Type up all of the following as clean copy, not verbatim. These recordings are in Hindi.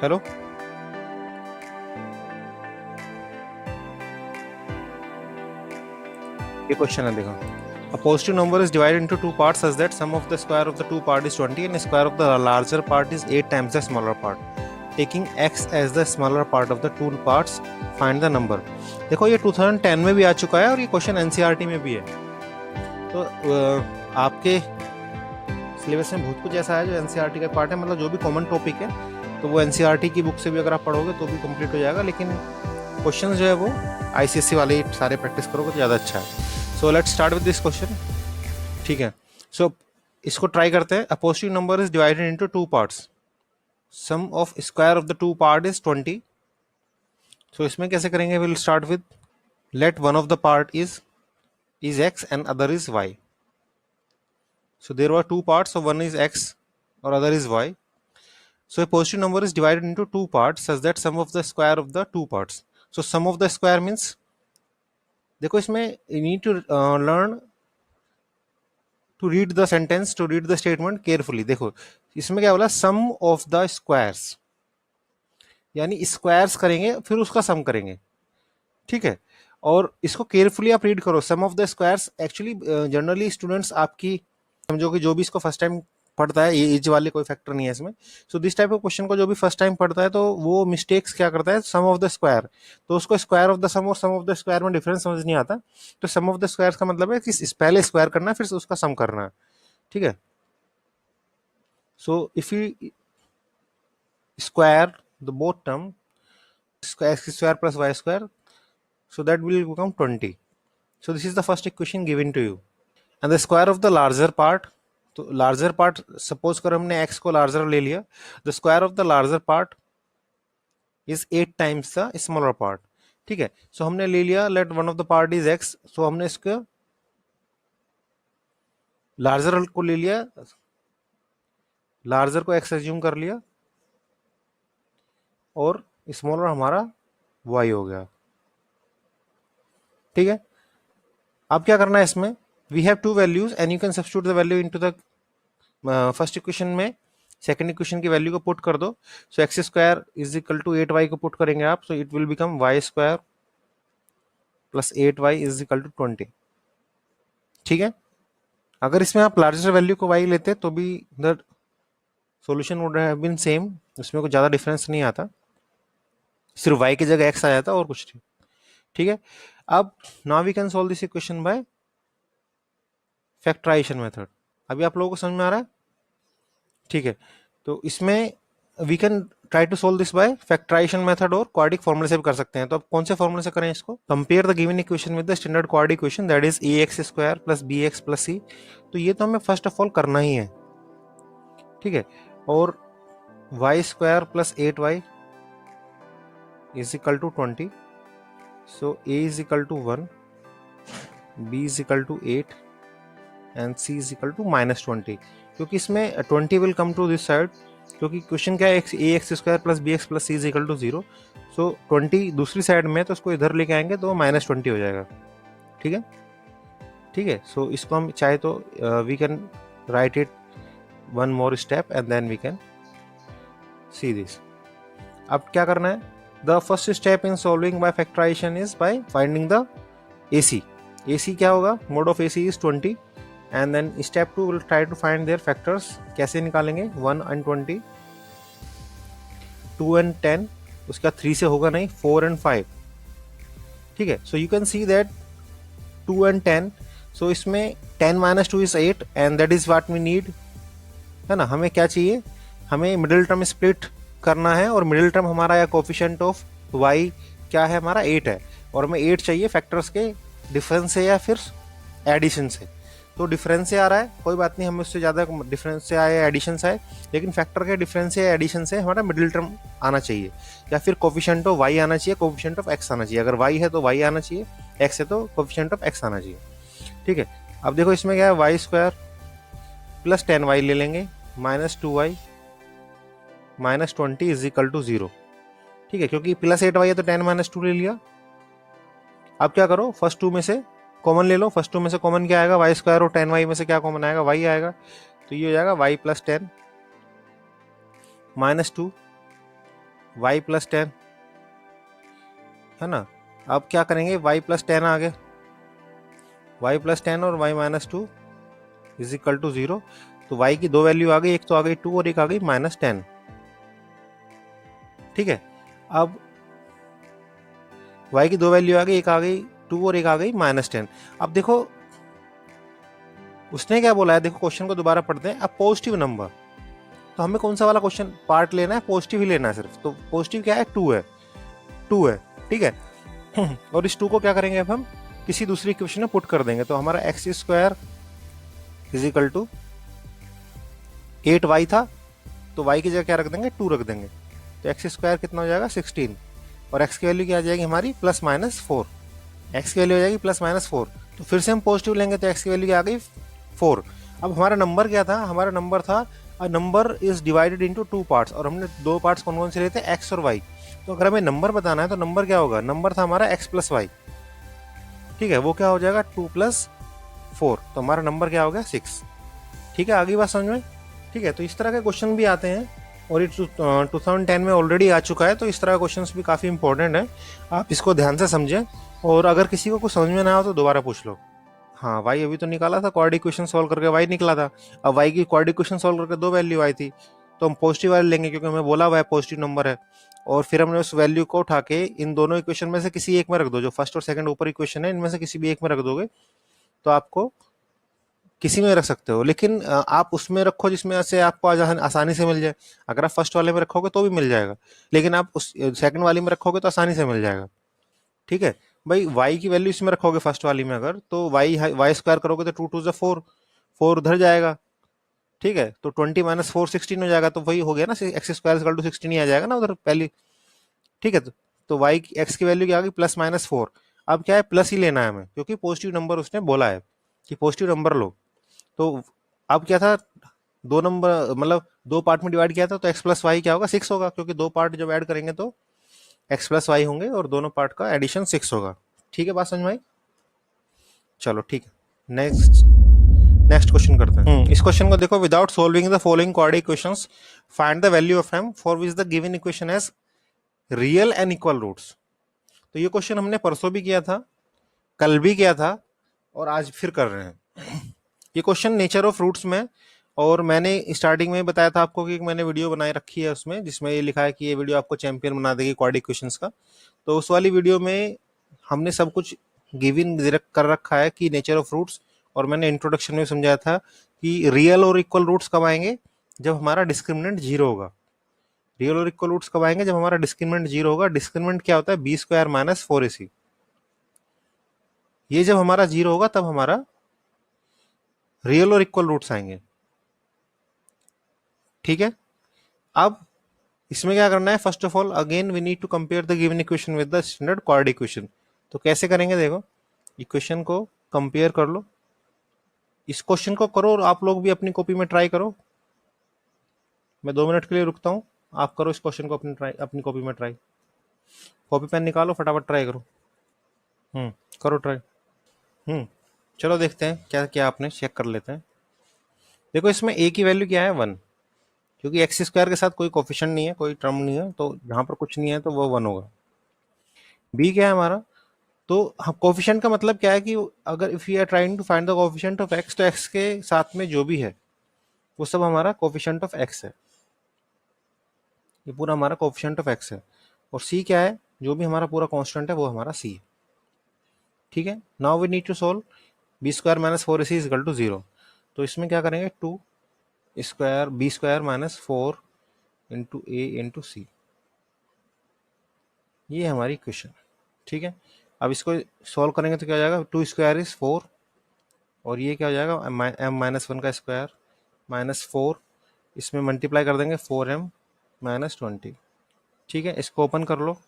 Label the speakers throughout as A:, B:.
A: हेलो। ये क्वेश्चन है, देखो। A positive number is divided into two parts such that sum of the square of the two part is 20 and square of the larger part is 8 times the smaller part. Taking x as the smaller part of the two parts, find the number. देखो, ये 2010 में भी आ चुका है और ये क्वेश्चन एनसीईआरटी में भी है। तो आपके सिलेबस में बहुत कुछ ऐसा है जो एनसीईआरटी का पार्ट है, मतलब जो भी कॉमन टॉपिक है तो वो एनसीईआरटी की बुक से भी अगर आप पढ़ोगे तो भी कंप्लीट हो जाएगा, लेकिन क्वेश्चन जो है वो आईसीएससी वाले सारे प्रैक्टिस करोगे तो ज़्यादा अच्छा है। So let's start with this question. ठीक है, सो इसको ट्राई करते हैं। A positive number is divided into two parts, sum of square of the two part is 20। So इसमें कैसे करेंगे? Will start with let one of the part is x and other is y. So there were two parts, so one is x or other is y. So a positive number is divided into two parts such that sum of the square of the two parts. So sum of the square means, देखो इसमें you need to learn to read the sentence, to read the statement carefully. देखो इसमें क्या बोला, sum of the squares, यानी स्क्वायर्स करेंगे फिर उसका सम करेंगे। ठीक है, और इसको केयरफुली आप रीड करो। Sum of the squares actually generally students आपकी समझो कि जो भी इसको फर्स्ट टाइम पढ़ता है, ये एज वाले कोई फैक्टर नहीं है इसमें। So this type of question को जो भी फर्स्ट टाइम पढ़ता है तो वो मिस्टेक्स क्या करता है, सम ऑफ द स्क्वायर, तो उसको स्क्वायर ऑफ द सम और सम ऑफ द स्क्वायर में डिफरेंस समझ नहीं आता। तो सम ऑफ द स्क्वायर का मतलब है कि पहले स्क्वायर करना है फिर उसका सम करना है। ठीक है, so if you square the both term, x square plus y square, so that will become 20. So this is the first equation given to you. And the square of the larger part, तो larger part suppose करो हमने x को larger ले लिया, the square of the larger part is 8 times the smaller part. ठीक है, so हमने ले लिया let one of the part is x, so हमने इसको larger को ले लिया, larger को x assume कर लिया और smaller हमारा y हो गया। ठीक है, अब क्या करना है इसमें, we have two values and you can substitute the value into the first equation में सेकंड इक्वेशन की वैल्यू को पुट कर दो। So x square is equal to 8y को पुट करेंगे आप, so it will become y square plus 8y is equal to 20। ठीक है, अगर इसमें आप लार्जर वैल्यू को y लेते तो भी the solution would have been same, उसमें कुछ ज़्यादा डिफरेंस नहीं आता, सिर्फ y की जगह x आ जाता और कुछ नहीं। ठीक है, अब now we can solve this equation by factorisation method. अभी आप लोगों को समझ में आ रहा है? ठीक है, तो इसमें we can try to solve this by factorisation method और क्वाड्रिक फॉर्मूले से भी कर सकते हैं। तो अब कौन से फॉर्मूले से करें इसको? Compare the given equation with the standard quadric equation that is ax square plus bx plus c। तो ये तो हमें फर्स्ट ऑफ ऑल करना ही है। ठीक है, और y square plus 8y is equal to 20। So a is equal to 1, b is equal to 8 and c is equal to minus 20, क्योंकि इसमें 20 will come to this side, क्योंकि क्वेश्चन क्या है, a x square plus b x plus c is equal to 0। So 20 दूसरी साइड में, तो उसको इधर लेके आएंगे तो माइनस 20 हो जाएगा। ठीक है, ठीक है, सो इसको हम चाहे तो we can write it one more step and then we can see this. अब क्या करना है, the first step in solving by factorization is by finding the AC। AC क्या होगा, mod of AC is 20 and then step 2 will try to find their factors. कैसे निकालेंगे, 1 and 20, 2 and 10, उसका 3 से होगा नहीं, 4 and 5। ठीक है, so you can see that 2 and 10, so इसमें 10 minus 2 is 8 and that is what we need, है ना। हमें क्या चाहिए, हमें मिडिल टर्म स्प्लिट करना है और मिडिल टर्म हमारा या कोफिशिएंट ऑफ y क्या है, हमारा 8 है, और हमें 8 चाहिए फैक्टर्स के डिफरेंस से या फिर एडिशन से। तो डिफरेंस से आ रहा है, कोई बात नहीं, हमें उससे ज़्यादा डिफरेंस से आए एडिशन से आए, लेकिन फैक्टर के डिफरेंस से या एडिशन से हमारा मिडिल टर्म आना चाहिए, या फिर कोफिशिएंट ऑफ y आना चाहिए, कोफिशिएंट ऑफ x आना चाहिए। अगर y है तो y आना चाहिए, x है तो कोफिशिएंट ऑफ x आना चाहिए। ठीक है, अब देखो इसमें क्या है, वाई स्क्वायर प्लस 10y ले लेंगे minus 2y minus 20 is equal to 0। ठीक है, क्योंकि प्लस 8y है तो 10 माइनस 2 ले लिया। अब क्या करो, फर्स्ट 2 में से कॉमन ले लो। फर्स्ट 2 में से कॉमन क्या आएगा, वाई स्क्वायर, और 10y में से क्या कॉमन आएगा, y आएगा। तो ये हो जाएगा y plus 10 minus 2 y plus 10 है ना। अब क्या करेंगे, y प्लस 10 आ गए, y प्लस 10 और y minus 2 is equal to 0। तो y की दो वैल्यू आ गई, एक तो आ गई 2 और एक आ गई माइनस 10। ठीक है, अब y की दो वैल्यू आ गई, एक आ गई 2 और एक आ गई माइनस 10। अब देखो उसने क्या बोला है, देखो क्वेश्चन को दोबारा पढ़ते हैं। अब पॉजिटिव नंबर, तो हमें कौन सा वाला क्वेश्चन पार्ट लेना है, पॉजिटिव ही लेना है सिर्फ। तो पॉजिटिव क्या है, 2 है, 2 है। ठीक है और इस 2 को क्या करेंगे, अब हम किसी दूसरी इक्वेशन में पुट कर देंगे। तो हमारा x square is equal to 8y था, तो y की जगह क्या रख देंगे, 2 रख देंगे। तो एक्स स्क्वायर कितना हो जाएगा 16, और x की वैल्यू क्या आ जाएगी हमारी प्लस माइनस 4। x की वैल्यू हो जाएगी प्लस माइनस 4। तो फिर से हम पॉजिटिव लेंगे, तो x की वैल्यू क्या आ गई 4। अब हमारा नंबर क्या था, हमारा नंबर था a number is divided into 2 parts, और हमने दो पार्ट्स कौन कौन से लेते हैं, x और y। तो अगर हमें नंबर बताना है तो नंबर क्या होगा, नंबर था हमारा x प्लस वाई। ठीक है, वो क्या हो जाएगा 2 प्लस 4, तो हमारा नंबर क्या हो गया 6। ठीक है, आगे बात समझ में। ठीक है, तो इस तरह के क्वेश्चन भी आते हैं, और ये 2010 में ऑलरेडी आ चुका है। तो इस तरह के क्वेश्चन भी काफ़ी इंपॉर्टेंट है, आप इसको ध्यान से समझें। और अगर किसी को कुछ समझ में ना हो तो दोबारा पूछ लो। हाँ, वाई अभी तो निकाला था, क्वाड्रेटिक इक्वेशन सॉल्व करके वाई निकला था। अब वाई की क्वाड्रेटिक इक्वेशन सॉल्व करके दो वैल्यू आई थी, तो हम पॉजिटिव वाले लेंगे क्योंकि हमें बोला हुआ है पॉजिटिव नंबर है। और फिर हमने उस वैल्यू को उठा के इन दोनों इक्वेशन में से किसी एक में रख दो, जो फर्स्ट और सेकंड ऊपर इक्वेशन है इनमें से किसी भी एक में रख दोगे तो आपको किसी में रख सकते हो। लेकिन आप उसमें रखो जिसमें से आपको आसानी से मिल जाए। अगर आप फर्स्ट वाले में रखोगे तो भी मिल जाएगा, लेकिन आप उस सेकंड वाली में रखोगे तो आसानी से मिल जाएगा। ठीक है भाई, y की वैल्यू इसमें रखोगे फर्स्ट वाली में, अगर तो y स्क्वायर करोगे तो 2 टू ज़ 4, 4 उधर जाएगा। ठीक है, तो 20 माइनस 4 16 हो जाएगा, तो वही हो गया ना, एक्स स्क्वायर इक्वल टू 16 ही आ जाएगा ना उधर पहली। ठीक है, तो y की x की वैल्यू क्या आ गई प्लस माइनस 4। अब क्या है, प्लस ही लेना है हमें क्योंकि पॉजिटिव नंबर उसने बोला है कि पॉजिटिव नंबर लो। तो अब क्या था, दो नंबर मतलब दो पार्ट में डिवाइड किया था, तो x प्लस वाई क्या होगा 6 होगा, क्योंकि दो पार्ट जब ऐड करेंगे तो x प्लस वाई होंगे और दोनों पार्ट का एडिशन 6 होगा। ठीक है, बात समझ में आई। चलो ठीक है, नेक्स्ट नेक्स्ट क्वेश्चन करते हैं। इस क्वेश्चन को देखो, without solving the following quadratic equations find the value of m for which the given equation has real and equal roots. तो ये क्वेश्चन हमने परसों भी किया था, कल भी किया था, और आज फिर कर रहे हैं। ये क्वेश्चन नेचर ऑफ रूट्स में, और मैंने स्टार्टिंग में बताया था आपको कि मैंने वीडियो बनाई रखी है उसमें, जिसमें ये लिखा है कि ये वीडियो आपको चैंपियन बना देगी क्वाड्रेटिक इक्वेशंस का। तो उस वाली वीडियो में हमने सब कुछ गिवन कर रखा है कि नेचर ऑफ रूट्स, और मैंने इंट्रोडक्शन में समझाया था कि रियल और इक्वल रूट्स कब आएंगे, जब हमारा डिस्क्रिमिनेंट जीरो होगा। रियल और इक्वल रूट्स कब आएंगे, जब हमारा डिस्क्रिमिनेंट जीरो होगा। डिस्क्रिमिनेंट क्या होता है, बी स्क्वायर माइनस 4ac। ये जब हमारा जीरो होगा तब हमारा रियल और इक्वल रूट्स आएंगे। ठीक है, अब इसमें क्या करना है, first of all again we need to compare the given equation with the standard quadratic equation. तो कैसे करेंगे, देखो इक्वेशन को कंपेयर कर लो, इस क्वेश्चन को करो, और आप लोग भी अपनी कॉपी में ट्राई करो। मैं 2 मिनट के लिए रुकता हूँ, आप करो इस क्वेश्चन को अपनी कॉपी में ट्राई। कॉपी पेन निकालो, फटाफट ट्राई करो। करो ट्राई। चलो देखते हैं क्या क्या आपने, चेक कर लेते हैं। देखो इसमें a की वैल्यू क्या है 1, क्योंकि एक्स स्क्वायर के साथ कोई कोफिशिएंट नहीं है, कोई टर्म नहीं है, तो जहां पर कुछ नहीं है तो वो 1 होगा। b क्या है हमारा, तो कोफिशिएंट का मतलब क्या है कि अगर if you are trying to find the coefficient of x, तो x के साथ में जो भी है वो सब हमारा कोफिशिएंट ऑफ x है। ये पूरा हमारा कोफिशिएंट ऑफ x है। और c क्या है, जो भी हमारा पूरा कांस्टेंट है वो हमारा c है। ठीक है, now we need to solve b square minus 4ac is equal to 0। तो इसमें क्या करेंगे, 2 square b square minus 4 into a into c, ये है हमारी इक्वेशन। ठीक है, अब इसको सॉल्व करेंगे तो क्या हो जाएगा, 2 स्क्वायर इज 4, और ये क्या हो जाएगा एम माइनस 1 का स्क्वायर माइनस 4, इसमें मल्टीप्लाई कर देंगे 4m माइनस 20। ठीक है, इसको ओपन कर लो,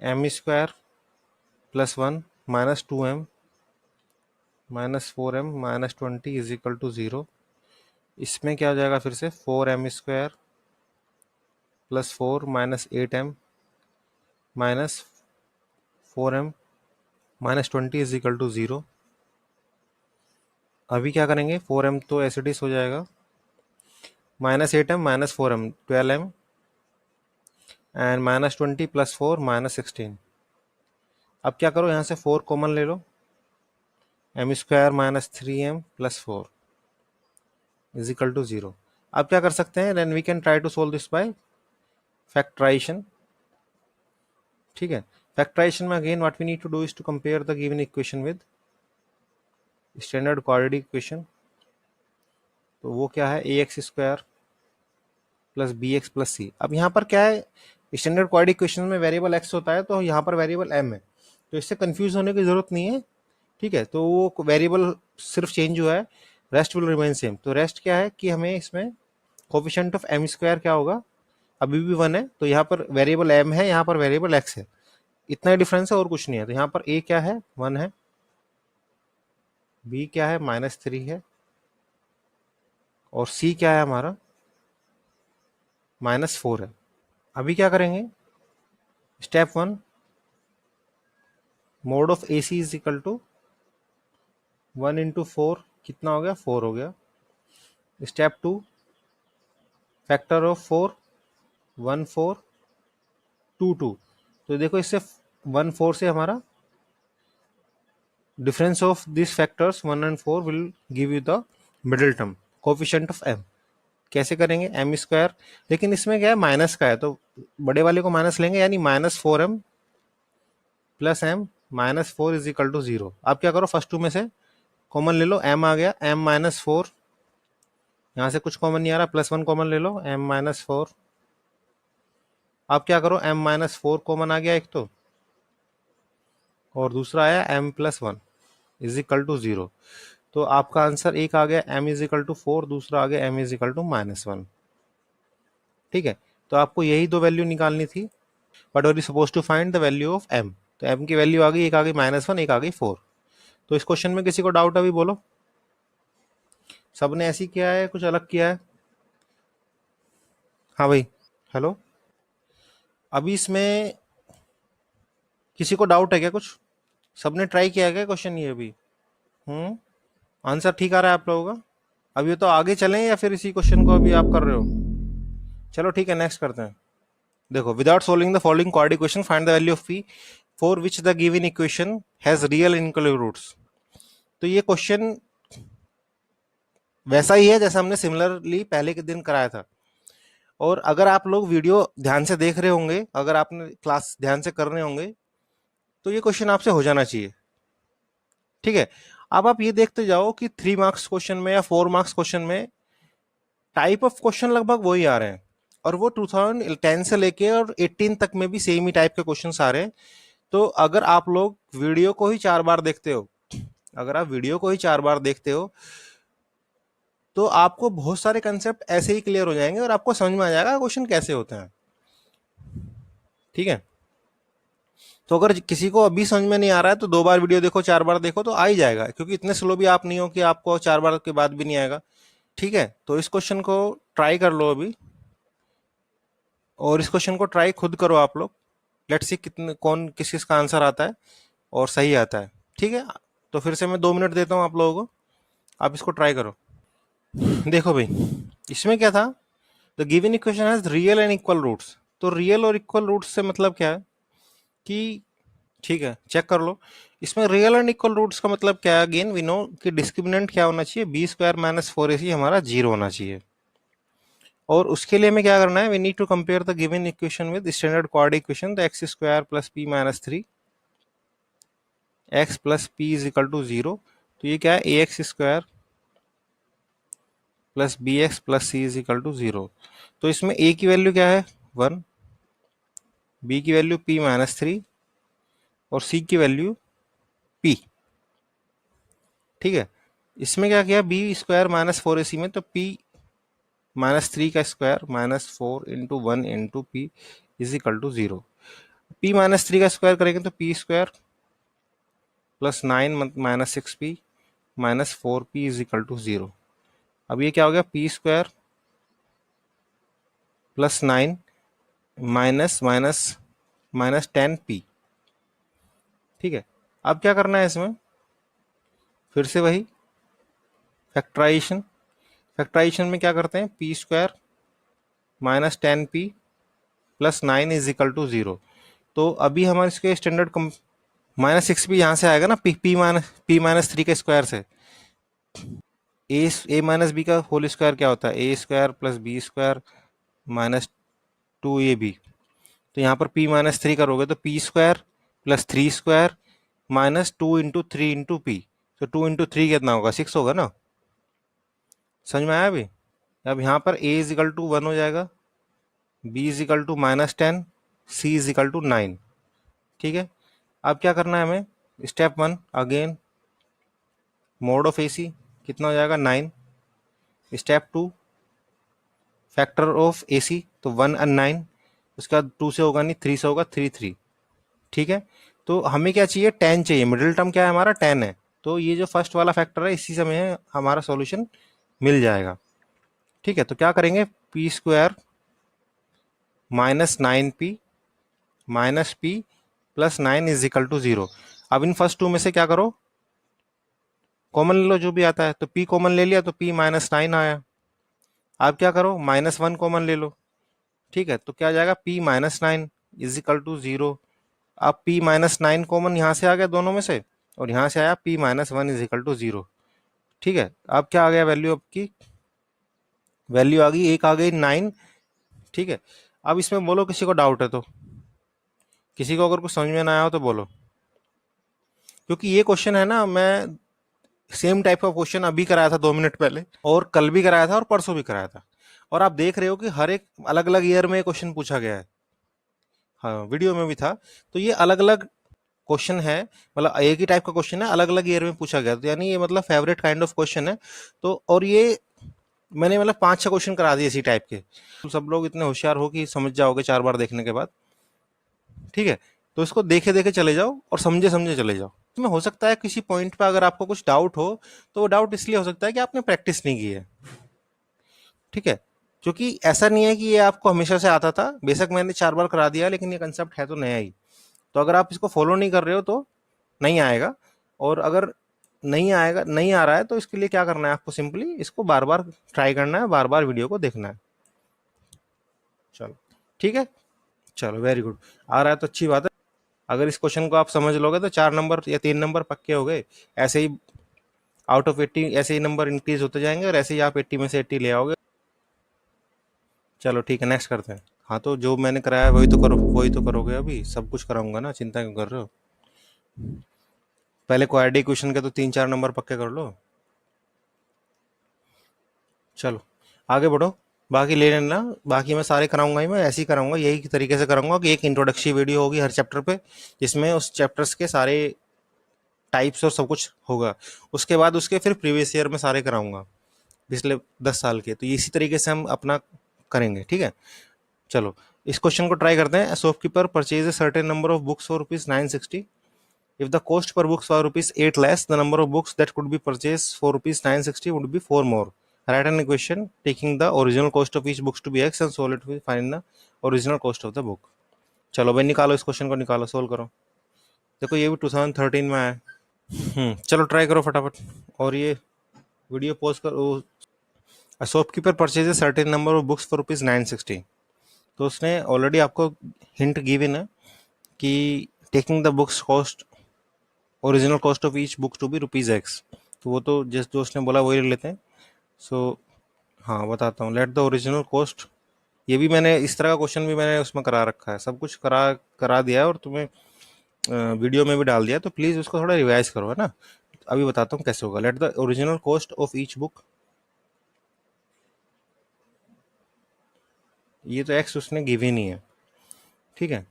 A: m square plus 1 minus 2m minus 4m minus 20 is equal to 0। इसमें क्या हो जाएगा, फिर से 4m square plus 4 minus 8m minus 4m minus 20 is equal to 0। अभी क्या करेंगे, 4m तो एसिडिस हो जाएगा, minus 8m minus 4m 12m and -20 + 4 -16। अब क्या करो, यहाँ से 4 कॉमन ले लो, m² - 3m + 4 = 0। अब क्या कर सकते हैं, then we can try to solve this by factorization. ठीक है, फैक्टराइजेशन में again what we need to do is to compare the given equation with standard quadratic equation. तो वो क्या है, ax² + bx + c। अब यहाँ पर क्या है, स्टैंडर्ड क्वाड्रेटिक इक्वेशन में वेरिएबल x होता है, तो यहाँ पर वेरिएबल m है, तो इससे कंफ्यूज होने की जरूरत नहीं है। ठीक है, तो वो वेरिएबल सिर्फ चेंज हुआ है, रेस्ट विल रिमेन सेम। तो रेस्ट क्या है कि हमें इसमें कोफिशिएंट ऑफ m² क्या होगा, अभी भी 1 है, तो यहाँ पर वेरिएबल m है, यहाँ पर वेरिएबल x है, इतना ही डिफरेंस है और कुछ नहीं है। तो यहाँ पर a क्या है, 1 है, b क्या है, -3 है, और c क्या है हमारा, -4 है। अभी क्या करेंगे, step 1, mod of AC is equal to 1 × 4, कितना हो गया, 4 हो गया। Step 2, factor of 4, 1 4 2 2। तो देखो इससे 1 4 से हमारा डिफरेंस ऑफ दिस फैक्टर्स 1 और 4 will give you the middle term coefficient of m। कैसे करेंगे, m², लेकिन इसमें क्या है, माइनस का है, तो बड़े वाले को माइनस लेंगे, यानी -4m + m -4 = 0। अब क्या करो, फर्स्ट टू में से कॉमन ले लो, m आ गया, m -4, यहाँ से कुछ कॉमन नहीं आ रहा, +1 कॉमन ले लो, m -4। अब क्या करो, m -4 कॉमन आ गया एक तो, और दूसरा आया m + 1 = 0। तो आपका आंसर एक आ गया m = 4, दूसरा आ गया m = -1। ठीक है, तो आपको यही दो वैल्यू निकालनी थी, but are you suppose to find the value of m। तो m की वैल्यू आ गई, एक आ गई -1, एक आ गई 4। तो इस क्वेश्चन में किसी को डाउट अभी बोलो, सबने ऐसी किया है, कुछ अलग किया है? हाँ भाई, हेलो, अभी इसमें किसी को डाउट है क्या कुछ? सबने ट्राई किया है क्या क्वेश्चन ये अभी? आंसर ठीक आ रहा है आप लोगों का? अभी तो आगे चलें या फिर इसी क्वेश्चन को अभी आप कर रहे हो? चलो ठीक है, नेक्स्ट करते हैं। देखो, without solving the following quadratic equation find the value of p for which the given equation has real and equal roots. तो ये क्वेश्चन वैसा ही है जैसा हमने सिमिलरली पहले के दिन कराया था। और अगर आप लोग वीडियो ध्यान से देख रहे होंगे, अगर आपने क्लास ध्यान से कर रहे होंगे, तो ये क्वेश्चन आपसे हो जाना चाहिए। ठीक है, अब आप ये देखते जाओ कि 3 मार्क्स क्वेश्चन में या 4 मार्क्स क्वेश्चन में टाइप ऑफ क्वेश्चन लगभग वही आ रहे हैं, और वो 2010 से लेके और 18 तक में भी सेम ही टाइप के क्वेश्चन आ रहे हैं। तो अगर आप लोग वीडियो को ही 4 बार देखते हो, अगर आप वीडियो को ही 4 बार देखते हो, तो आपको बहुत सारे कंसेप्ट ऐसे ही क्लियर हो जाएंगे और आपको समझ में आ जाएगा क्वेश्चन कैसे होते हैं। ठीक है, तो अगर किसी को अभी समझ में नहीं आ रहा है, तो 2 बार वीडियो देखो, 4 बार देखो, तो आ ही जाएगा, क्योंकि इतने स्लो भी आप नहीं हो कि आपको 4 बार के बाद भी नहीं आएगा। ठीक है, तो इस क्वेश्चन को ट्राई कर लो अभी, और इस क्वेश्चन को ट्राई खुद करो आप लोग। लेट्स सी कितने, कौन किस किस का आंसर आता है और सही आता है। ठीक है, तो फिर से मैं 2 मिनट देता हूँ आप लोगों को, आप इसको ट्राई करो। देखो भाई, इसमें क्या था, the given equation has real and equal roots. तो रियल और इक्वल रूट्स से मतलब क्या है कि, ठीक है चेक कर लो, इसमें रियल एंड इक्वल रूट्स का मतलब क्या है, अगेन वी नो कि डिस्क्रिमिनेंट क्या होना चाहिए, b² - 4ac हमारा 0 होना चाहिए। और उसके लिए हमें क्या करना है, we need to compare the given equation with standard quadratic equation, the x² + p - 3 x + p = 0। तो ये क्या है, ax² + bx + c = 0। तो इसमें a की वैल्यू क्या है, 1, b की वैल्यू p - 3, और c की वैल्यू p। ठीक है, इसमें क्या किया, b² - 4ac में, तो p -3 का स्क्वायर -4 × 1 × p = 0। p -3 का स्क्वायर करेंगे तो p² + 9 - 6p -4p = 0। अब ये क्या हो गया, p² + 9 -10p। ठीक है, अब क्या करना है इसमें, फिर से वही फैक्टराइजेशन। फैक्टराइजेशन में क्या करते हैं, p² - 10p plus 9 is equal to 0। तो अभी हमारे इसके स्टैंडर्ड -6 भी यहाँ से आएगा ना, p-3 के स्क्वायर से। a माइनस बी का होल स्क्वायर क्या होता है, a² plus B square minus 2ab। तो यहाँ पर p-3 करोगे तो p² plus 3² minus 2 into 3 into P. तो 2 इंटू 3 कितना होगा, 6 होगा ना। समझ में आया अभी। अब यहाँ पर a इज इक्वल टू 1 हो जाएगा, b is equal to -10, c is equal to 9। ठीक है, अब क्या करना है हमें, step 1 again mod of AC कितना हो जाएगा 9। स्टेप 2 फैक्टर ऑफ AC, तो 1 और 9, उसके बाद 2 से होगा नहीं, 3 से होगा, 3 3। ठीक है, तो हमें क्या चाहिए, 10 चाहिए, मिडिल टर्म क्या है हमारा 10 है। तो ये जो फर्स्ट वाला फैक्टर है इसी से हमें हमारा सॉल्यूशन मिल जाएगा। ठीक है, तो क्या करेंगे, p² -9p minus p plus 9 is equal to 0। अब इन फर्स्ट टू में से क्या करो, कॉमन ले लो जो भी आता है। तो p कॉमन ले लिया तो p -9 आया। अब क्या करो, -1 कॉमन ले लो। ठीक है, तो क्या आ जाएगा, p -9 इज इक्वल टू 0। अब p -9 कॉमन यहाँ से आ गया दोनों में से, और यहाँ से आया p -1 इज इक्वल टू 0। ठीक है, अब क्या आ गया वैल्यू, आपकी वैल्यू आ गई, एक आ गई 9। ठीक है, अब इसमें बोलो किसी को डाउट है तो, किसी को अगर कुछ समझ में ना आया हो तो बोलो, क्योंकि ये क्वेश्चन है ना, मैं सेम टाइप का क्वेश्चन अभी कराया था 2 मिनट पहले, और कल भी कराया था, और परसों भी कराया था। और आप देख रहे हो कि हर एक अलग अलग ईयर में क्वेश्चन पूछा गया है। हाँ, वीडियो में भी था। तो ये अलग अलग क्वेश्चन है, मतलब एक ही टाइप का क्वेश्चन है, अलग अलग ईयर में पूछा गया। तो यानी ये मतलब फेवरेट काइंड ऑफ क्वेश्चन है। तो और ये मैंने मतलब 5-6 क्वेश्चन करा दिए इसी टाइप के। तो सब लोग इतने होशियार हो कि समझ जाओगे 4 बार देखने के बाद। ठीक है, तो इसको देखे देखे चले जाओ और समझे समझे चले जाओ। इसमें हो सकता है किसी पॉइंट पे अगर आपको कुछ डाउट हो, तो वो डाउट इसलिए हो सकता है कि आपने प्रैक्टिस नहीं की है। ठीक है, क्योंकि ऐसा नहीं है कि ये आपको हमेशा से आता था, बेशक मैंने 4 बार करा दिया, लेकिन ये कंसेप्ट है तो नया ही। तो अगर आप इसको फॉलो नहीं कर रहे हो तो नहीं आएगा। और अगर नहीं आएगा, नहीं आ रहा है, तो इसके लिए क्या करना है, आपको सिंपली इसको बार बार ट्राई करना है, बार बार वीडियो को देखना है। चलो ठीक है, चलो वेरी गुड, आ रहा है तो अच्छी बात है। अगर इस क्वेश्चन को आप समझ लोगे तो 4 नंबर या 3 नंबर पक्के हो गए। ऐसे ही आउट ऑफ 80 ऐसे ही नंबर इंक्रीज होते जाएंगे, और ऐसे ही आप 80 में से 80 ले आओगे। चलो ठीक है, नेक्स्ट करते हैं। हाँ, तो जो मैंने कराया है वही तो करो, वही तो करोगे, अभी सब कुछ कराऊंगा ना, चिंता क्यों कर रहे हो। पहले क्वाड्रेटिक इक्वेशन के तो 3-4 नंबर पक्के कर लो। चलो आगे बढ़ो, बाकी ले लेना। बाकी मैं सारे कराऊंगा ही, मैं ऐसे ही कराऊंगा, यही तरीके से कराऊंगा कि एक इंट्रोडक्टरी वीडियो होगी हर चैप्टर पे, जिसमें उस चैप्टर्स के सारे टाइप्स और सब कुछ होगा। उसके बाद उसके फिर प्रीवियस ईयर में सारे कराऊंगा, पिछले 10 साल के। तो इसी तरीके से हम अपना करेंगे। ठीक है, चलो इस क्वेश्चन को ट्राई करते हैं। Shopkeeper purchase a certain number of books for ₹960। If the cost per books were ₹8 less, the number of books that could be purchased for ₹960 would be 4 more. Write an equation taking the original cost of each book to be X and solve it to find the original cost of the book. चलो भाई निकालो, इस क्वेश्चन को निकालो, सोल्व करो। देखो ये भी 2013 में आया। चलो ट्राई करो फटाफट। और ये वीडियो पोस्ट करो। A shopkeeper purchases certain number of books for ₹960। तो उसने ऑलरेडी आपको हिंट गिवन है कि taking the books cost, original cost of each book to be ₹X। तो वो तो जिस जो उसने बोला वही ले लेते हैं। सो हाँ बताता हूँ, लेट द ओरिजिनल कॉस्ट। ये भी मैंने इस तरह का क्वेश्चन भी मैंने उसमें करा रखा है, सब कुछ करा करा दिया है, और तुम्हें वीडियो में भी डाल दिया। तो प्लीज़ उसको थोड़ा रिवाइज करो, है ना। अभी बताता हूँ कैसे होगा। Let the original cost of each book, ये तो एक्स उसने गिवन ही है। ठीक है,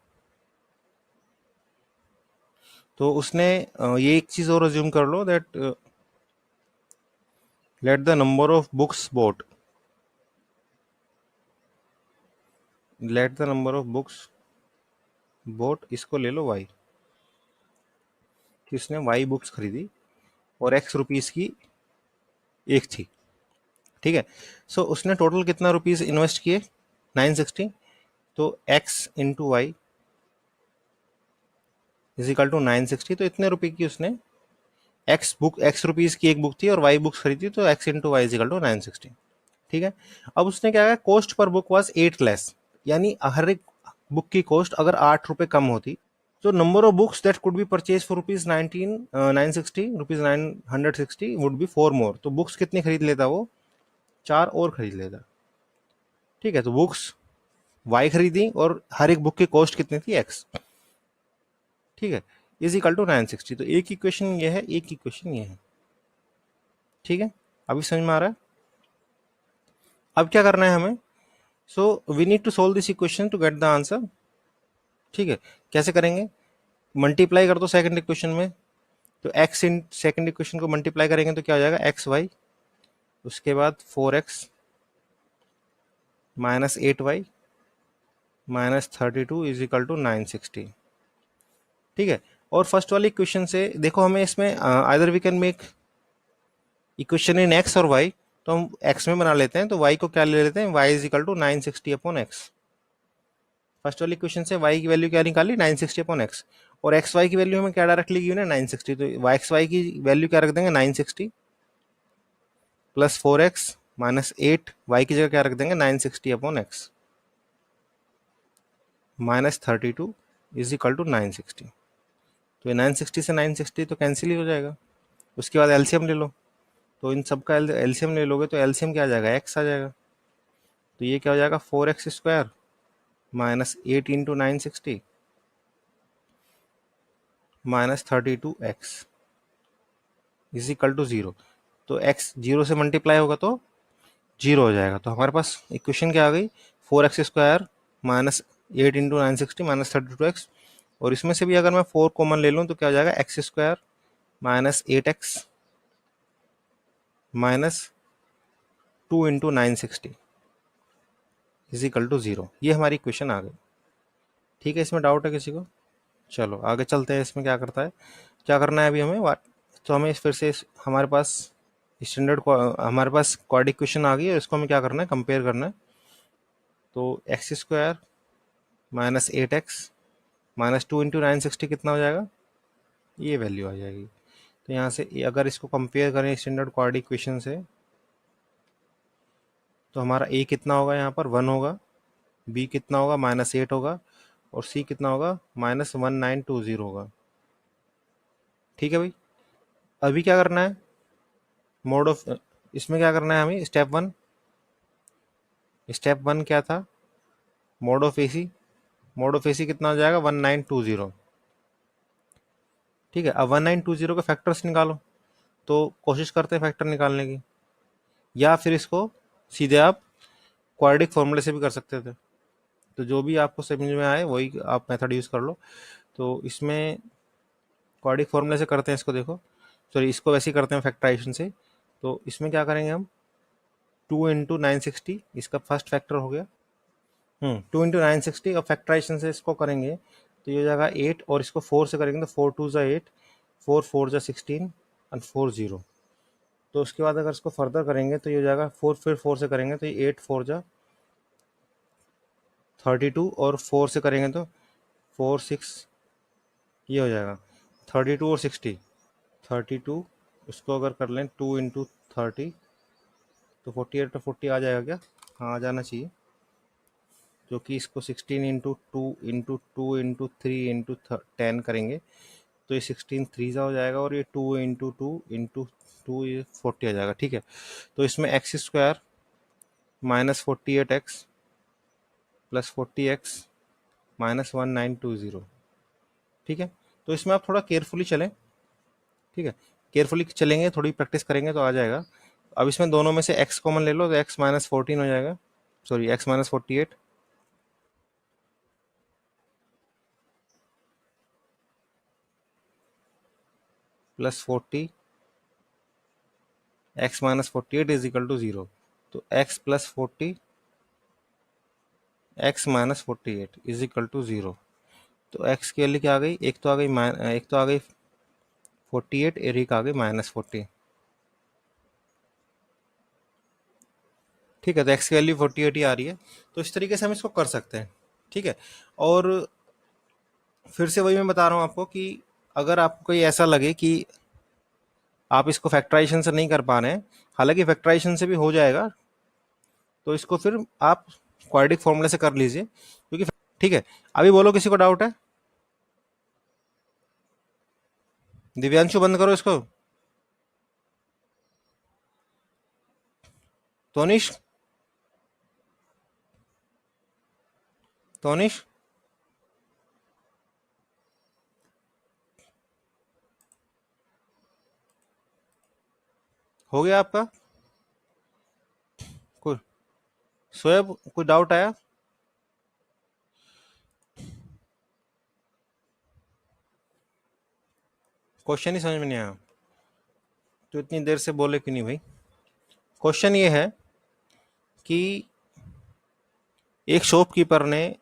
A: तो उसने ये एक चीज़ और अज्यूम कर लो, that let the number of books bought, let the number of books bought, इसको ले लो y। किसने y बुक्स खरीदी, और x रुपीस की एक थी। ठीक है, सो उसने टोटल कितना रुपीस इन्वेस्ट किए, 960। तो x into y is equal to 960। तो इतने रुपए की उसने x रुपीस की एक बुक थी और y बुक्स खरीदी, तो x into y is equal to 960। ठीक है, अब उसने क्या किया, cost per book was 8 less, यानी हर एक बुक की कॉस्ट अगर 8 रुपये कम होती, तो number of books that could be purchase for rupees 960, rupees 960 would be 4 मोर। तो बुक्स कितनी खरीद लेता वो? 4 और खरीद लेता। ठीक है, तो बुक्स वाई खरीदी और हर एक बुक की कॉस्ट कितनी थी? एक्स। ठीक है, इज इक्वल टू 960। तो एक इक्वेशन ये है, एक इक्वेशन ये है। ठीक है, अभी समझ में आ रहा है? अब क्या करना है हमें? So we need to solve this equation to get the answer. ठीक है, कैसे करेंगे? मल्टीप्लाई कर दो सेकंड इक्वेशन में, तो एक्स इन सेकंड इक्वेशन को मल्टीप्लाई करेंगे तो क्या हो जाएगा? एक्स वाई, उसके बाद 4x minus 8y minus 32 is equal to 960। ठीक है, और फर्स्ट वाली इक्वेशन से देखो, हमें इसमें either we can make equation in x और वाई, तो हम एक्स में बना लेते हैं, तो वाई को क्या ले लेते हैं? Y is equal to 960 upon x. First वाली इक्वेशन से वाई की वैल्यू क्या निकाली? 960 अपॉन एक्स, और एक्स वाई की वैल्यू हमें क्या डायरेक्टली गिवन है? 960। तो एक्स वाई की वैल्यू क्या रख देंगे? 960 प्लस 4x माइनस 8, वाई की जगह क्या रख देंगे? 960 upon x minus 32 is equal to 960। तो ये 960 से 960 तो कैंसिल ही हो जाएगा। उसके बाद एलसीएम ले लो, तो इन सब का एलसीएम ले लोगे तो एलसीएम क्या आ जाएगा? एक्स आ जाएगा। तो ये क्या हो जाएगा? 4x² माइनस 8 × 960 माइनस 32x इज इक्वल टू 0। तो x 0 से मल्टीप्लाई होगा तो 0 हो जाएगा। तो हमारे पास इक्वेशन क्या आ गई? 4x² माइनस 8 × 960 माइनस 32x, और इसमें से भी अगर मैं 4 कॉमन ले लूँ तो क्या हो जाएगा? x² minus 8x minus 2 × 960 is equal to 0। ये हमारी इक्वेशन आ गई। ठीक है, इसमें डाउट है किसी को? चलो आगे चलते हैं, इसमें क्या करता है, क्या करना है अभी हमें। तो हमें फिर से हमारे पास स्टैंडर्ड, हमारे पास क्वाड्रेटिक इक्वेशन आ गई है, इसको हमें क्या करना है? कंपेयर करना है। तो x² माइनस 8x माइनस 2 × 960 कितना हो जाएगा? ये वैल्यू आ जाएगी। तो यहाँ से अगर इसको कंपेयर करें स्टैंडर्ड क्वाड्रेटिक इक्वेशन से, तो हमारा a कितना होगा? यहाँ पर 1 होगा, b कितना होगा? -8 होगा, और c कितना होगा? -1920 होगा। ठीक है भाई, अभी क्या करना है? मोड ऑफ, इसमें क्या करना है हमें? स्टेप वन क्या था? Mode of AC. Mode of AC कितना हो जाएगा? 1920। ठीक है, अब 1920 के फैक्टर्स निकालो। तो कोशिश करते हैं फैक्टर निकालने की, या फिर इसको सीधे आप क्वाड्रेटिक फॉर्मूले से भी कर सकते थे। तो जो भी आपको समझ में आए वही आप मेथड यूज़ कर लो। तो इसमें क्वाड्रेटिक फॉर्मूले से करते हैं इसको, देखो सॉरी, इसको वैसे ही करते हैं फैक्टराइजेशन से। तो इसमें क्या करेंगे हम? 2 × 960 इसका फर्स्ट फैक्टर हो गया। 2 × 960, और फैक्टराइजेशन से इसको करेंगे तो ये हो जाएगा 8, और इसको 4 से करेंगे तो 4 2 ज़ा 8, 4 4 ज़ा 16 और 4 0। तो उसके बाद अगर इसको फर्दर करेंगे तो ये हो जाएगा 4, फिर 4 से करेंगे तो ये 8 4 ज़ा 32, और 4 से करेंगे तो 4 6, ये हो जाएगा 32 और 60, 32। उसको अगर कर लें 2 × 30 तो 48 तो 40 आ जाएगा क्या? हाँ, आ जाना चाहिए, जो कि इसको 16 × 2 × 2 × 3 × 10 करेंगे तो ये 16 3 हो जाएगा, और ये 2 × 2 × 2 ये 40 आ जाएगा। ठीक है, तो इसमें x² minus 48x plus 40x minus 1920। ठीक है, तो इसमें आप थोड़ा केयरफुली चलें। ठीक है, केयरफुली चलेंगे, थोड़ी प्रैक्टिस करेंगे तो आ जाएगा। अब इसमें दोनों में से x कॉमन ले लो तो x माइनस 14 हो जाएगा, sorry x minus 48 plus 40, x minus 48 is equal to 0। तो x plus 40 x minus 48 is equal to 0। तो x की वैल्यू क्या आ गई? एक तो आ गई 48, और एक आ गई -40। ठीक है, तो x की वैल्यू 48 ही आ रही है। तो इस तरीके से हम इसको कर सकते हैं। ठीक है, और फिर से वही मैं बता रहा हूँ आपको कि अगर आपको कोई ऐसा लगे कि आप इसको फैक्टराइजेशन से नहीं कर पा रहे हैं, हालांकि फैक्टराइजेशन से भी हो जाएगा, तो इसको फिर आप क्वाड्रेटिक फॉर्मूले से कर लीजिए, क्योंकि ठीक है, अभी बोलो किसी को डाउट है? दिव्यांशु बंद करो इसको। तोनिश, तोनिश, हो गया आपका? कोई शोएब, कोई डाउट आया? क्वेश्चन ही समझ में नहीं आया तो इतनी देर से बोले क्यों नहीं भाई? क्वेश्चन ये है कि एक शॉपकीपर ने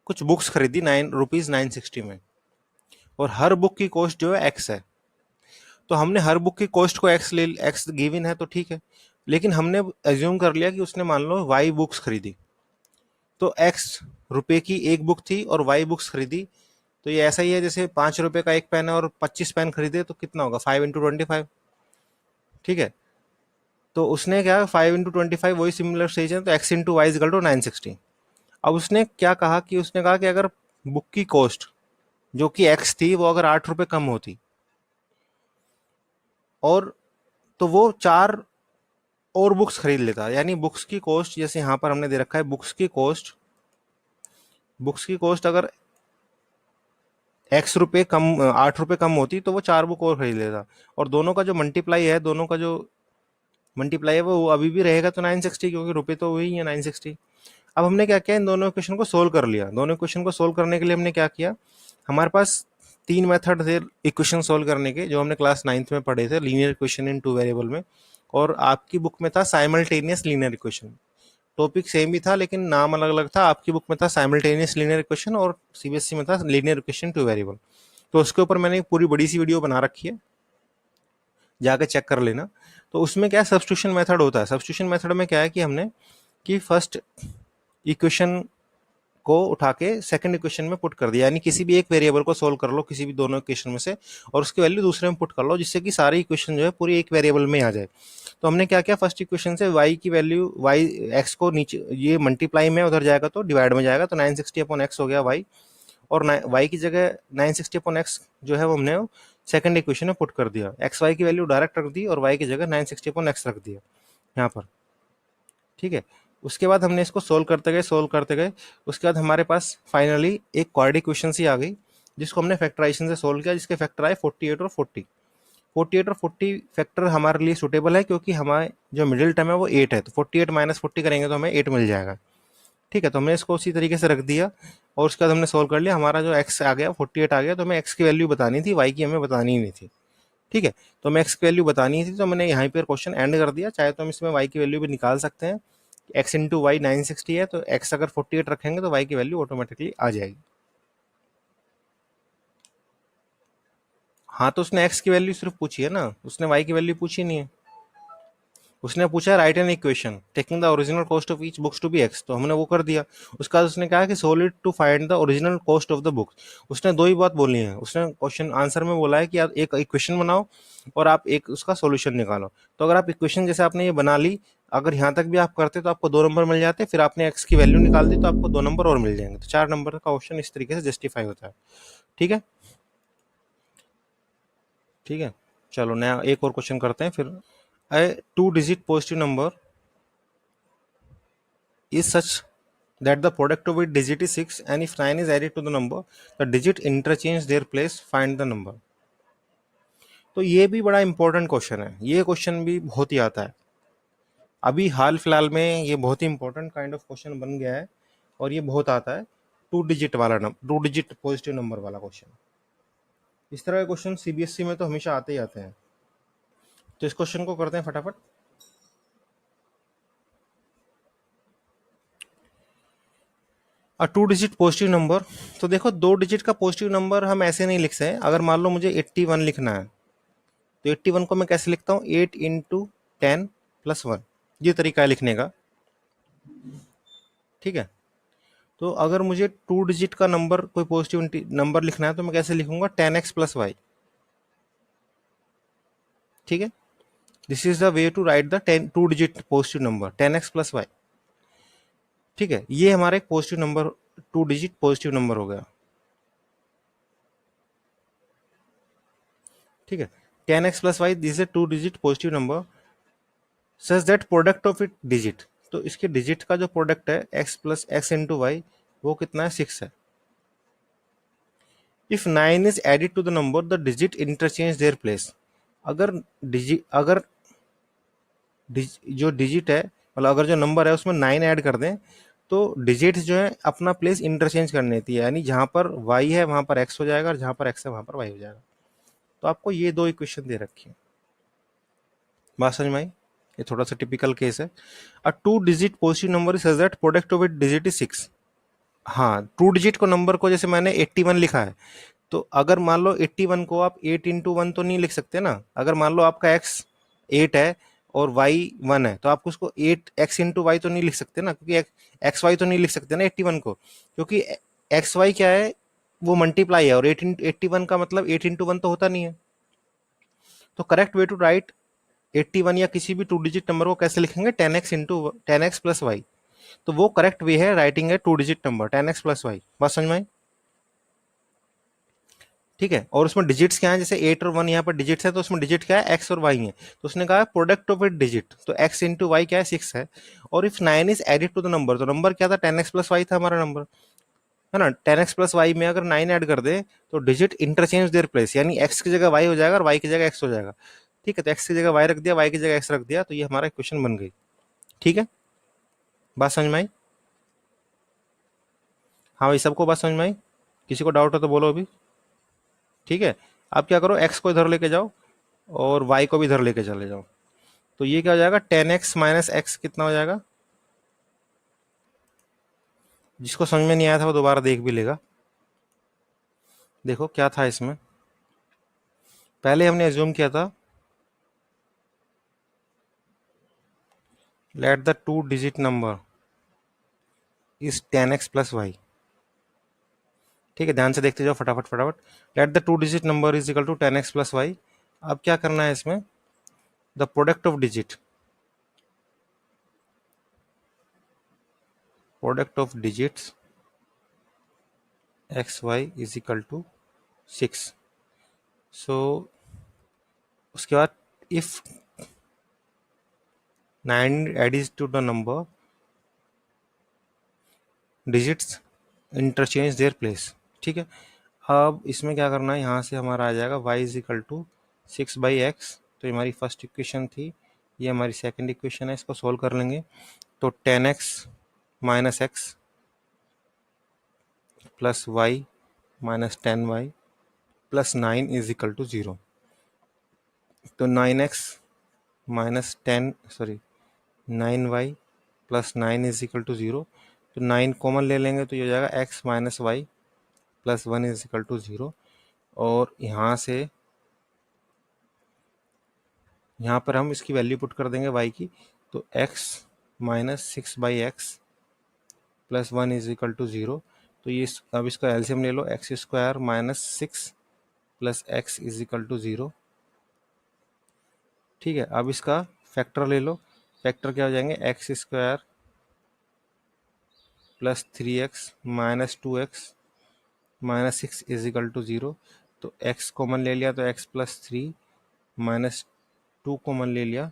A: कुछ बुक्स खरीदी ₹960 में, और हर बुक की कॉस्ट जो है एक्स है। तो हमने हर बुक की कॉस्ट को एक्स गिवन है तो ठीक है, लेकिन हमने एज्यूम कर लिया कि उसने मान लो वाई बुक्स खरीदी, तो एक्स रुपए की एक बुक थी और वाई बुक्स खरीदी। तो ये ऐसा ही है जैसे ₹5 का एक पेन है और 25 पेन खरीदे, तो कितना होगा? 5 × 25। ठीक है, तो उसने क्या, 5 × 25 वही सिमिलर स्टेज है, तो x into y is equal to 960। अब उसने क्या कहा कि उसने कहा कि अगर बुक की कॉस्ट जो कि एक्स थी वो अगर ₹8 कम होती, और तो वो 4 और बुक्स खरीद लेता। यानी बुक्स की कॉस्ट, जैसे यहाँ पर हमने दे रखा है, बुक्स की कॉस्ट अगर ₹X कम, ₹8 कम होती, तो वो 4 बुक और खरीद लेता। और दोनों का जो मल्टीप्लाई है, दोनों का जो मल्टीप्लाई है वो अभी भी रहेगा तो 960, क्योंकि रुपए तो वही है 960। अब हमने क्या किया, इन दोनों इक्वेशन को सोल्व कर लिया। दोनों इक्वेशन को सोल्व करने के लिए हमने क्या किया, हमारे पास 3 मेथड थे इक्वेशन सोल्व करने के, जो हमने क्लास 9th में पढ़े थे, linear equation in two variable में। और आपकी बुक में था simultaneous linear equation. Topic same ही था लेकिन नाम अलग अलग था। आपकी बुक में था साइमल्टेनियस लीनियर इक्वेशन और सीबीएसई में था लीनियर इक्वेशन टू वेरिएबल। तो उसके ऊपर मैंने एक पूरी बड़ी सी वीडियो बना रखी है, जाके चेक कर लेना। तो उसमें क्या सब्स्टिट्यूशन मेथड होता है। सब्स्टिट्यूशन मेथड में क्या है कि हमने कि फर्स्ट इक्वेशन को उठा के सेकंड इक्वेशन में पुट कर दिया, यानी किसी भी एक वेरिएबल को सोल्व कर लो किसी भी दोनों इक्वेशन में से, और उसकी वैल्यू दूसरे में पुट कर लो, जिससे कि सारी इक्वेशन जो है पूरी एक वेरिएबल में आ जाए। तो हमने क्या किया, फर्स्ट इक्वेशन से y की वैल्यू, y x को नीचे, ये मल्टीप्लाई में उधर जाएगा तो डिवाइड में जाएगा, तो 960/x हो गया y। और y की जगह 960/x जो है वो हमने सेकंड इक्वेशन में पुट कर दिया। एक्स वाई की वैल्यू डायरेक्ट रख दी और y की जगह 960/x रख दिया यहाँ पर। ठीक है, उसके बाद हमने इसको सोल्व करते गए। उसके बाद हमारे पास फाइनली एक क्वाड्रेटिक इक्वेशन सी आ गई, जिसको हमने फैक्टराइजेशन से सोल्व किया, जिसके फैक्टर आए 48 और 40। 48 और 40 फैक्टर हमारे लिए सुटेबल है, क्योंकि हमारे जो मिडिल टर्म है वो 8 है, तो 48 माइनस 40 करेंगे तो हमें 8 मिल जाएगा। ठीक है, तो हमने इसको उसी तरीके से रख दिया, और उसके बाद हमने सोल्व कर लिया। हमारा जो एक्स आ गया 48 आ गया, तो हमें एक्स की वैल्यू बतानी थी, वाई की हमें बतानी ही नहीं थी। ठीक है, तो हमें एक्स की वैल्यू बतानी थी, तो मैंने यहाँ पर क्वेश्चन एंड कर दिया। चाहे तो हम इसमें वाई की वैल्यू भी निकाल सकते हैं। एक्स इंटू वाई 960 है, तो एक्स अगर 48 रखेंगे तो वाई की वैल्यू ऑटोमेटिकली आ जाएगी। हाँ, तो उसने एक्स की वैल्यू सिर्फ पूछी है ना, उसने वाई की वैल्यू पूछी नहीं है। उसने पूछा write an equation taking the original cost of each books to be x, तो हमने वो कर दिया। उसके बाद उसने कहा कि solve to find the original cost of the book. उसने दो ही बात बोली है। उसने क्वेश्चन आंसर में बोला है कि आप एक इक्वेशन बनाओ और आप एक उसका सॉल्यूशन निकालो। तो अगर आप इक्वेशन जैसे आपने ये बना ली, अगर यहाँ तक भी आप करते तो आपको 2 नंबर मिल जाते, फिर आपने एक्स की वैल्यू निकाल दी तो आपको 2 नंबर और मिल जाएंगे। तो 4 नंबर का क्वेश्चन इस तरीके से जस्टिफाई होता है। ठीक है, ठीक है, चलो नया एक और क्वेश्चन करते हैं फिर। A two-digit positive number is such that the product of its digit is 6, and if 9 is added to the number, the digit interchange their place, find the number। तो ये भी बड़ा इंपॉर्टेंट क्वेश्चन है। ये क्वेश्चन भी बहुत ही आता है अभी हाल फिलहाल में। ये बहुत ही इंपॉर्टेंट काइंड ऑफ क्वेश्चन बन गया है, और ये बहुत आता है। टू डिजिट पॉजिटिव नंबर वाला क्वेश्चन। इस तरह के क्वेश्चन सीबीएसई में तो हमेशा आते ही आते हैं। तो इस क्वेश्चन को करते हैं फटाफट। टू डिजिट पॉजिटिव नंबर, तो देखो 2 डिजिट का पॉजिटिव नंबर हम ऐसे नहीं लिख सकते। अगर मान लो मुझे 81 लिखना है, तो 81 को मैं कैसे लिखता हूँ, 8 × 10 + 1, ये तरीका है लिखने का। ठीक है, तो अगर मुझे 2 डिजिट का नंबर कोई पॉजिटिव नंबर लिखना है तो मैं कैसे लिखूंगा, 10x + y। ठीक है, this is the way to write the 2 digit positive number, 10x + y। ठीक है, ये हमारा एक positive number, 2 digit positive number हो गया। ठीक है, 10x plus y this is 2 digit positive number such that product of it digit, तो इसके डिजिट का जो प्रोडक्ट है x plus x into y वो कितना है, 6 है। If 9 is added to the number the digit interchange their place, अगर जो डिजिट है, मतलब अगर जो नंबर है उसमें 9 ऐड कर दें तो डिजिट जो है अपना प्लेस इंटरचेंज करनी होती है, यानी जहां पर y है वहां पर x हो जाएगा और जहां पर x है वहां पर y हो जाएगा। तो आपको ये दो इक्वेशन दे रखी है, बात समझ में आई? ये थोड़ा सा टिपिकल केस है। अ 2 digit positive number is such that product of it digit is 6। हाँ, 2 डिजिट को नंबर को जैसे मैंने 81 लिखा है, तो अगर मान लो 81 को आप 8 इंटू 1 तो नहीं लिख सकते ना। अगर मान लो आपका x 8 है और y 1 है, तो आप उसको 8 x इंटू वाई तो नहीं लिख सकते ना, क्योंकि एक्स वाई तो नहीं लिख सकते ना 81 को, क्योंकि एक्स वाई क्या है, वो मल्टीप्लाई है, और 81 का मतलब 8 इंटू 1 तो होता नहीं है। तो करेक्ट वे टू राइट 81 या किसी भी 2 डिजिट नंबर को कैसे लिखेंगे, 10x into 10x plus Y. तो वो करेक्ट वे है राइटिंग है 2 digit number 10x plus Y. बात समझ में आई? ठीक है, और उसमें डिजिट्स क्या है, जैसे 8 और 1 यहाँ पर डिजिट्स है, तो उसमें डिजिट क्या है, x और y है। तो उसने कहा प्रोडक्ट ऑफ इट डिजिट, तो x इंटू वाई क्या है, 6 है। और if 9 is added to the number, तो नंबर क्या था, 10x प्लस वाई था हमारा नंबर, है ना। 10x प्लस वाई में अगर 9 ऐड कर दे तो डिजिट इंटरचेंज देयर प्लेस, यानी x की जगह y हो जाएगा और y की जगह x हो जाएगा। ठीक है, तो x की जगह y रख दिया, y की जगह x रख दिया, तो ये हमारा इक्वेशन बन गई। ठीक है, बात समझ में आई? हाँ भाई, सबको बात समझ में आई? किसी को डाउट हो तो बोलो अभी। ठीक है, आप क्या करो, x को इधर लेके जाओ और y को भी इधर लेके चले जाओ, तो ये क्या हो जाएगा, 10x माइनस एक्स कितना हो जाएगा। जिसको समझ में नहीं आया था वो दोबारा देख भी लेगा। देखो क्या था इसमें, पहले हमने एज्यूम किया था let the 2 digit number is 10x plus y. ठीक है, ध्यान से देखते जाओ फटाफट फटाफट। Let the 2 digit number is equal to 10x plus y. अब क्या करना है इसमें, the product of digit, product of digits x y is equal to 6। So उसके बाद if 9 adds to the number digits interchange their place. ठीक है, अब इसमें क्या करना है, यहाँ से हमारा आ जाएगा y is equal to 6/x। तो ये हमारी फर्स्ट इक्वेशन थी, ये हमारी सेकंड इक्वेशन है, इसको सोल्व कर लेंगे। तो 10x minus x plus y minus 10y plus 9 is equal to 0। तो 9x minus 9y plus 9 is equal to 0। तो 9 कॉमन ले लेंगे तो ये हो जाएगा x minus y plus 1 is equal to 0। और यहाँ से यहाँ पर हम इसकी वैल्यू पुट कर देंगे y की, तो x minus 6/x plus 1 is equal to 0। तो ये अब इसका एलसीएम ले लो, x square minus 6 plus x is equal to 0। ठीक है, अब इसका फैक्टर ले लो, फैक्टर क्या हो जाएंगे, x square plus 3x minus 2x minus 6 is equal to 0। तो x कॉमन ले लिया तो x प्लस 3 माइनस 2 कॉमन ले लिया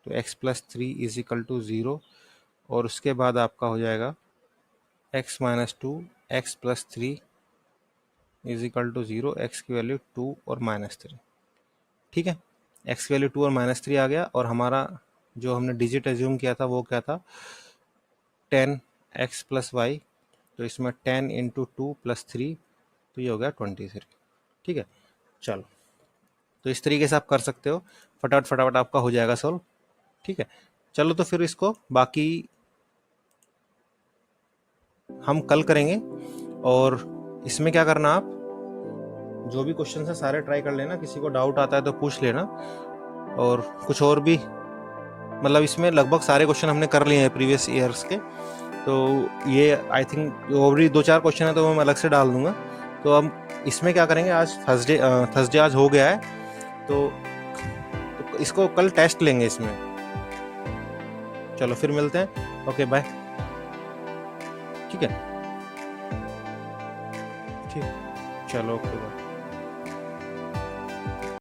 A: तो x plus 3 is equal to 0। और उसके बाद आपका हो जाएगा x minus 2 x plus 3 is equal to 0, x की वैल्यू 2 और माइनस 3। ठीक है, x की वैल्यू 2 और माइनस 3 आ गया, और हमारा जो हमने डिजिट एज्यूम किया था वो क्या था, 10x प्लस वाई। तो इसमें 10 इंटू 2 प्लस 3, तो ये हो गया 23। ठीक है, चलो, तो इस तरीके से आप कर सकते हो, फटाफट फटाफट आपका हो जाएगा सॉल्व। ठीक है, चलो तो फिर इसको बाकी हम कल करेंगे। और इसमें क्या करना, आप जो भी क्वेश्चन है सारे ट्राई कर लेना, किसी को डाउट आता है तो पूछ लेना। और कुछ और भी, मतलब इसमें लगभग सारे क्वेश्चन हमने कर लिए हैं प्रीवियस ईयर्स के, तो ये आई थिंक और भी 2-4 क्वेश्चन है तो मैं अलग से डाल दूंगा। तो हम इसमें क्या करेंगे, आज थर्सडे आज हो गया है, तो इसको कल टेस्ट लेंगे इसमें। चलो फिर मिलते हैं, ओके बाय। ठीक है, ठीक, चलो ओके बाय।